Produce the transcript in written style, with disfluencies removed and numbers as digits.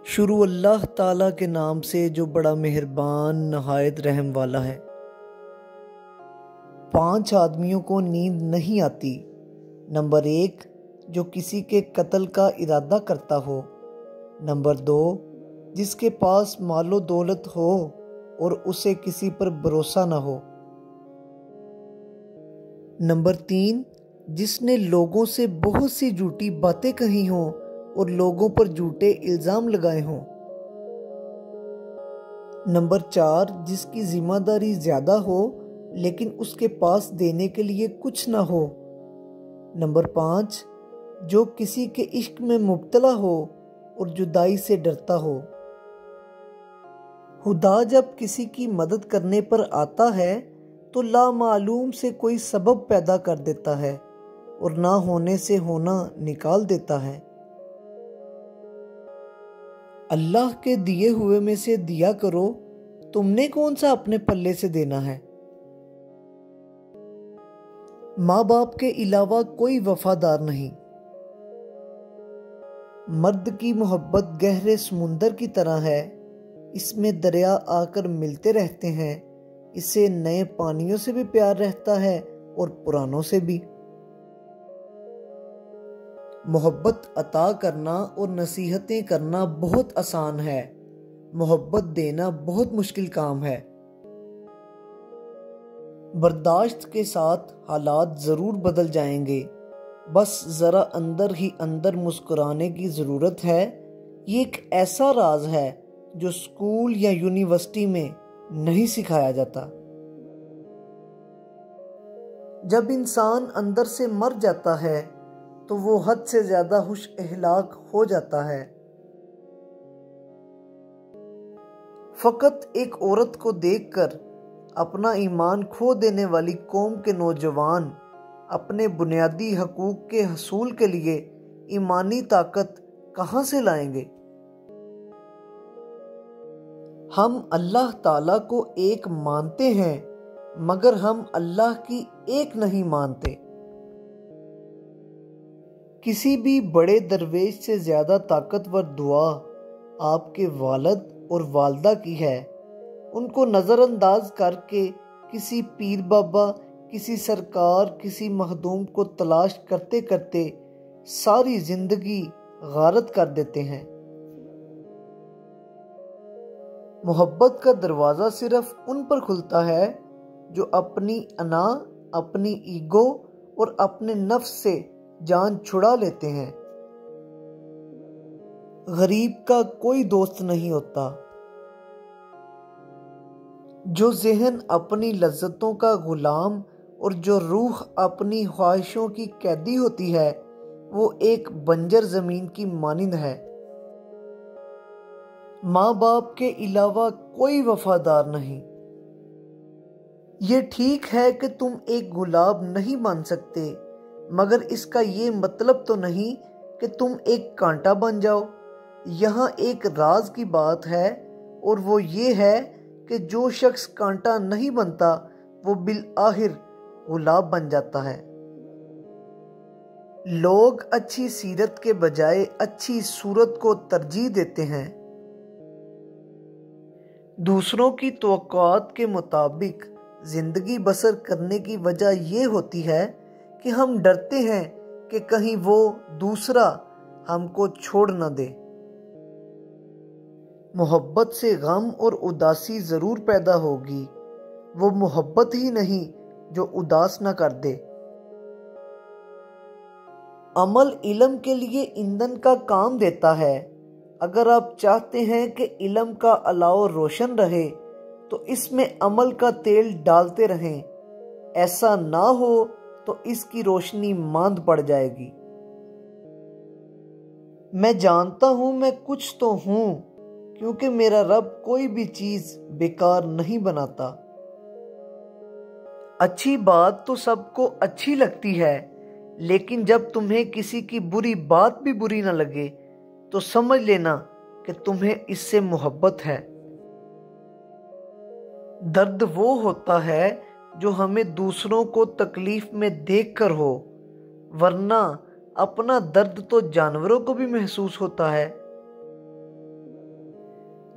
شروع اللہ تعالیٰ کے نام سے جو بڑا مہربان نہایت رحم والا ہے۔ 5 آدمیوں کو نیند نہیں آتی۔ نمبر 1، جو کسی کے قتل کا ارادہ کرتا ہو۔ نمبر 2، جس کے پاس مال و دولت ہو اور اسے کسی پر بھروسہ نہ ہو۔ نمبر 3، جس نے لوگوں سے بہت سی جھوٹی باتیں کہی ہوں اور لوگوں پر جھوٹے الزام لگائے ہوں۔ نمبر 4، جس کی ذمہ داری زیادہ ہو لیکن اس کے پاس دینے کے لیے کچھ نہ ہو۔ نمبر 5، جو کسی کے عشق میں مبتلا ہو اور جدائی سے ڈرتا ہو۔ خدا جب کسی کی مدد کرنے پر آتا ہے تو لامعلوم سے کوئی سبب پیدا کر دیتا ہے اور نہ ہونے سے ہونا نکال دیتا ہے۔ اللہ کے دیے ہوئے میں سے دیا کرو، تم نے کون سا اپنے پلے سے دینا ہے؟ ماں باپ کے علاوہ کوئی وفادار نہیں۔ مرد کی محبت گہرے سمندر کی طرح ہے، اس میں دریا آ کر ملتے رہتے ہیں، اسے نئے پانیوں سے بھی پیار رہتا ہے اور پرانوں سے بھی۔ محبت عطا کرنا اور نصیحتیں کرنا بہت آسان ہے، محبت دینا بہت مشکل کام ہے۔ برداشت کے ساتھ حالات ضرور بدل جائیں گے، بس ذرا اندر ہی اندر مسکرانے کی ضرورت ہے۔ یہ ایک ایسا راز ہے جو اسکول یا یونیورسٹی میں نہیں سکھایا جاتا۔ جب انسان اندر سے مر جاتا ہے تو وہ حد سے زیادہ ہوش اہلاک ہو جاتا ہے۔ فقط ایک عورت کو دیکھ کر اپنا ایمان کھو دینے والی قوم کے نوجوان اپنے بنیادی حقوق کے حصول کے لیے ایمانی طاقت کہاں سے لائیں گے؟ ہم اللہ تعالیٰ کو ایک مانتے ہیں مگر ہم اللہ کی ایک نہیں مانتے۔ کسی بھی بڑے درویش سے زیادہ طاقتور دعا آپ کے والد اور والدہ کی ہے۔ ان کو نظر انداز کر کے کسی پیر بابا، کسی سرکار، کسی مخدوم کو تلاش کرتے کرتے ساری زندگی غارت کر دیتے ہیں۔ محبت کا دروازہ صرف ان پر کھلتا ہے جو اپنی انا، اپنی ایگو اور اپنے نفس سے جان چھڑا لیتے ہیں۔ غریب کا کوئی دوست نہیں ہوتا۔ جو ذہن اپنی لذتوں کا غلام اور جو روح اپنی خواہشوں کی قیدی ہوتی ہے، وہ ایک بنجر زمین کی مانند ہے۔ ماں باپ کے علاوہ کوئی وفادار نہیں۔ یہ ٹھیک ہے کہ تم ایک گلاب نہیں بن سکتے، مگر اس کا یہ مطلب تو نہیں کہ تم ایک کانٹا بن جاؤ۔ یہاں ایک راز کی بات ہے اور وہ یہ ہے کہ جو شخص کانٹا نہیں بنتا وہ بالآخر گلاب بن جاتا ہے۔ لوگ اچھی سیرت کے بجائے اچھی صورت کو ترجیح دیتے ہیں۔ دوسروں کی توقعات کے مطابق زندگی بسر کرنے کی وجہ یہ ہوتی ہے کہ ہم ڈرتے ہیں کہ کہیں وہ دوسرا ہم کو چھوڑ نہ دے۔ محبت سے غم اور اداسی ضرور پیدا ہوگی، وہ محبت ہی نہیں جو اداس نہ کر دے۔ عمل علم کے لیے ایندھن کا کام دیتا ہے۔ اگر آپ چاہتے ہیں کہ علم کا الاؤ روشن رہے تو اس میں عمل کا تیل ڈالتے رہیں، ایسا نہ ہو تو اس کی روشنی ماند پڑ جائے گی۔ میں جانتا ہوں میں کچھ تو ہوں، کیونکہ میرا رب کوئی بھی چیز بیکار نہیں بناتا۔ اچھی بات تو سب کو اچھی لگتی ہے، لیکن جب تمہیں کسی کی بری بات بھی بری نہ لگے تو سمجھ لینا کہ تمہیں اس سے محبت ہے۔ درد وہ ہوتا ہے جو ہمیں دوسروں کو تکلیف میں دیکھ کر ہو، ورنہ اپنا درد تو جانوروں کو بھی محسوس ہوتا ہے۔